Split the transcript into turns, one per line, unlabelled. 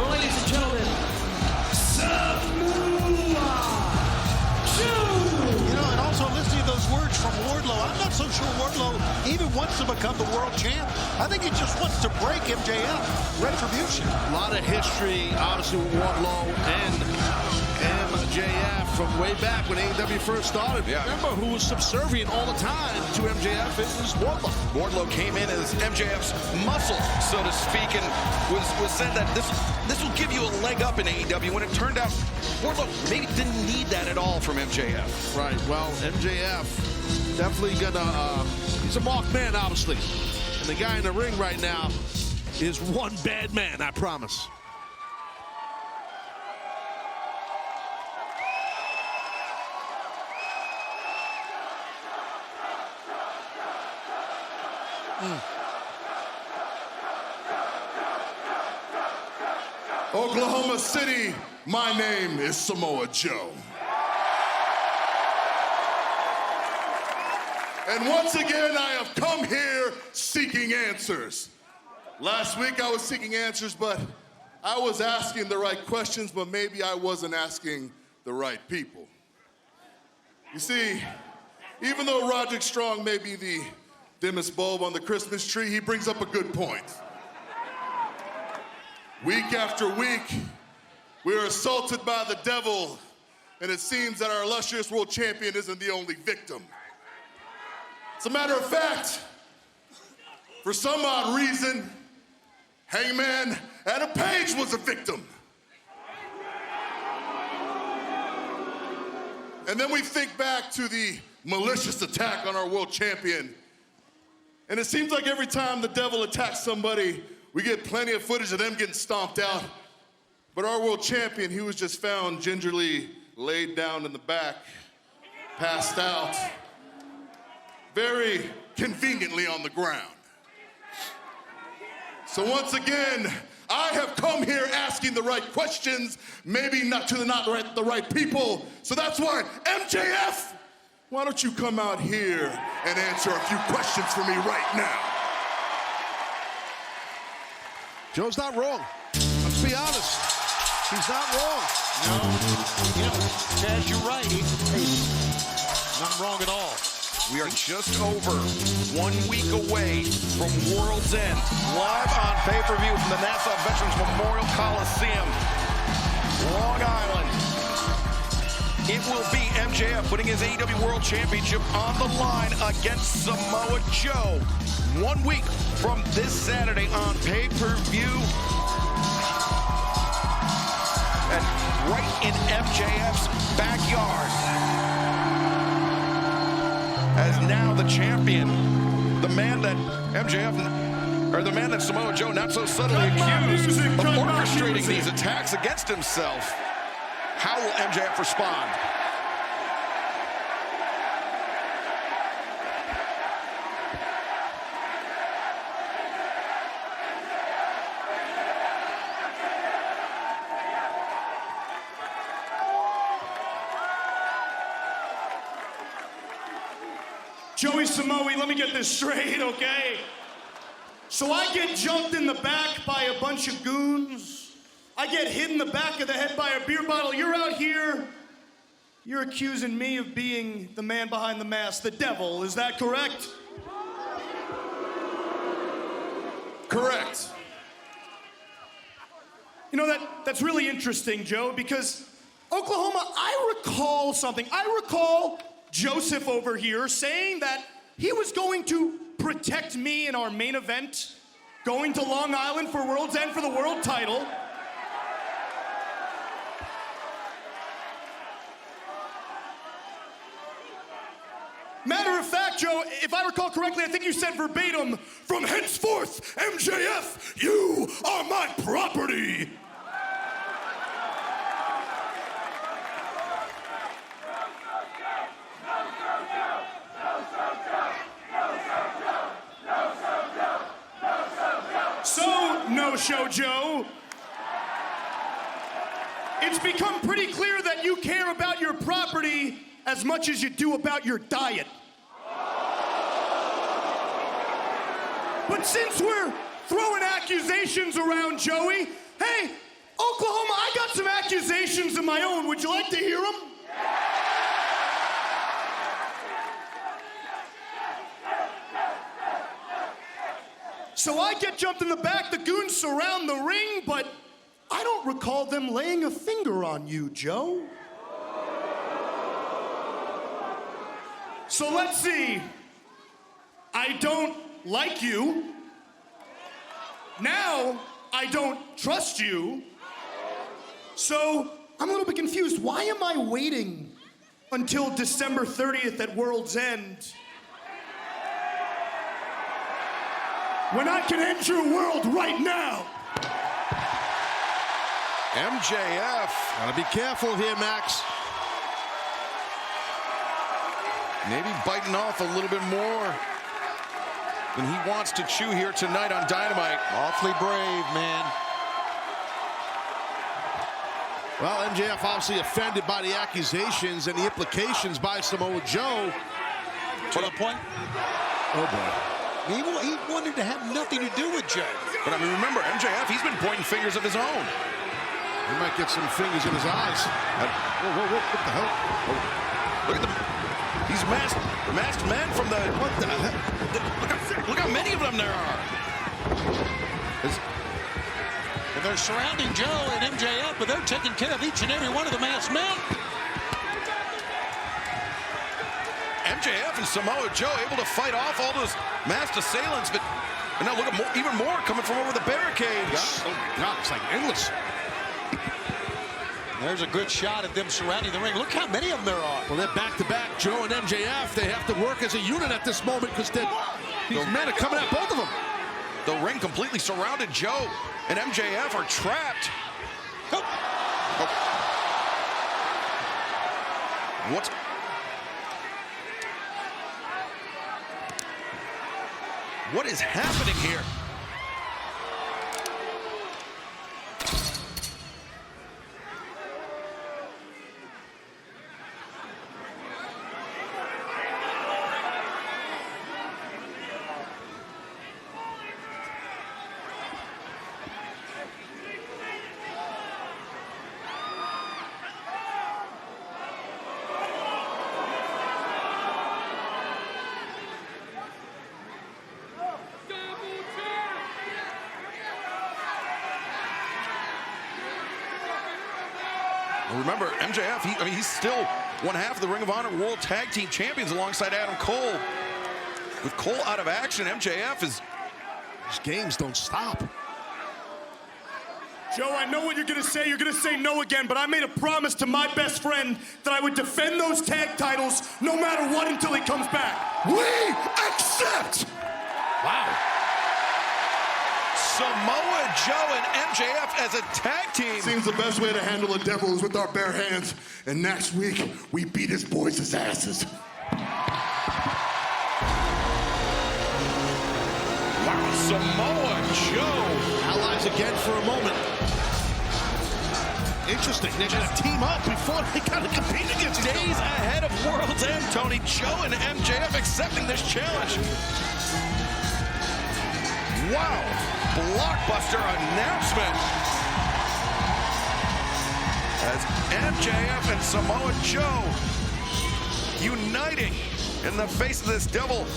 ladies and gentlemen, Samoa Joe!
You know, and also listening to those words from Wardlow, I'm not so sure Wardlow even wants to become the world champ. I think he just wants to break MJF. Retribution.
A lot of history, obviously, with Wardlow and MJF from way back when AEW first started.
Yeah.
Remember who was subservient all the time to MJF? It was Wardlow.
Wardlow came in as MJF's muscle, so to speak, and was said that this will give you a leg up in AEW, when it turned out Wardlow maybe didn't need that at all from MJF.
Right, well, MJF definitely gonna, he's a marked man, obviously. And the guy in the ring right now is one bad man, I promise.
Oklahoma City, my name is Samoa Joe. And once again, I have come here seeking answers. Last week I was seeking answers, but I was asking the right questions, but maybe I wasn't asking the right people. You see, even though Roderick Strong may be the dimmest bulb on the Christmas tree, he brings up a good point. Week after week, we are assaulted by the devil, and it seems that our illustrious world champion isn't the only victim. As a matter of fact, for some odd reason, Hangman Adam Page was a victim. And then we think back to the malicious attack on our world champion, and it seems like every time the devil attacks somebody, we get plenty of footage of them getting stomped out. But our world champion, he was just found gingerly laid down in the back, passed out, very conveniently on the ground. So once again, I have come here asking the right questions, maybe not to the right people. So that's why, MJF, why don't you come out here and answer a few questions for me right now?
Joe's not wrong. Let's be honest. He's not wrong.
No, you know, Chaz, you're right. Not wrong at all.
We are just over 1 week away from World's End, live on pay-per-view from the Nassau Veterans Memorial Coliseum, Long Island. It will be MJF putting his AEW World Championship on the line against Samoa Joe. 1 week from this Saturday on pay-per-view. And right in MJF's backyard. As now the champion, the man that the man that Samoa Joe not so subtly accused of orchestrating these attacks against himself. How will MJF respond?
Joey Samoa, let me get this straight, okay? So I get jumped in the back by a bunch of goons. I get hit in the back of the head by a beer bottle. You're out here, you're accusing me of being the man behind the mask, the devil. Is that correct?
Correct.
You know, that's really interesting, Joe, because Oklahoma, I recall something. I recall Joseph over here saying that he was going to protect me in our main event, going to Long Island for World's End for the world title. Matter of fact, Joe, if I recall correctly, I think you said verbatim, "From henceforth, MJF, you are my property." So, No-Show Joe, it's become pretty clear that you care about your property as much as you do about your diet. But since we're throwing accusations around, Joey, hey, Oklahoma, I got some accusations of my own. Would you like to hear them? So I get jumped in the back, the goons surround the ring, but I don't recall them laying a finger on you, Joe. So let's see. I don't like you. Now, I don't trust you. So I'm a little bit confused. Why am I waiting until December 30th at World's End when I can end your world right now?
MJF.
Gotta be careful here, Max.
Maybe biting off a little bit more than he wants to chew here tonight on Dynamite.
Awfully brave, man.
Well, MJF obviously offended by the accusations and the implications by Samoa Joe.
To the point.
Oh, boy.
He wanted to have nothing to do with Joe.
But I mean, remember, MJF, he's been pointing fingers of his own.
He might get some fingers in his eyes. Whoa, what the hell? Oh.
Look at them. These masked men from the...
What the heck?
Look how many of them there are.
And they're surrounding Joe and MJF, but they're taking care of each and every one of the masked men.
MJF and Samoa Joe able to fight off all those masked assailants, but and now look at even more coming from over the barricades.
Oh, my God, it's like endless.
There's a good shot of them surrounding the ring. Look how many of them there are.
Well, they're back-to-back, Joe and MJF. They have to work as a unit at this moment because these men are coming at both of them.
The ring completely surrounded. Joe and MJF are trapped. Oh. Oh. What is happening here? Remember, MJF, he's still one half of the Ring of Honor World Tag Team Champions alongside Adam Cole. With Cole out of action, MJF is...
These games don't stop.
Joe, I know what you're gonna say. You're gonna say no again, but I made a promise to my best friend that I would defend those tag titles no matter what until he comes back.
We accept!
Wow.
Samoa Joe and MJF as a tag team.
Seems the best way to handle a devil is with our bare hands. And next week, we beat his boys' asses.
Wow, Samoa Joe.
Allies again for a moment. Interesting. They're going to team up before they got to compete against each other.
Days ahead of World's End, Tony. Joe and MJF accepting this challenge. Wow. Blockbuster announcement. As MJF and Samoa Joe uniting in the face of this devil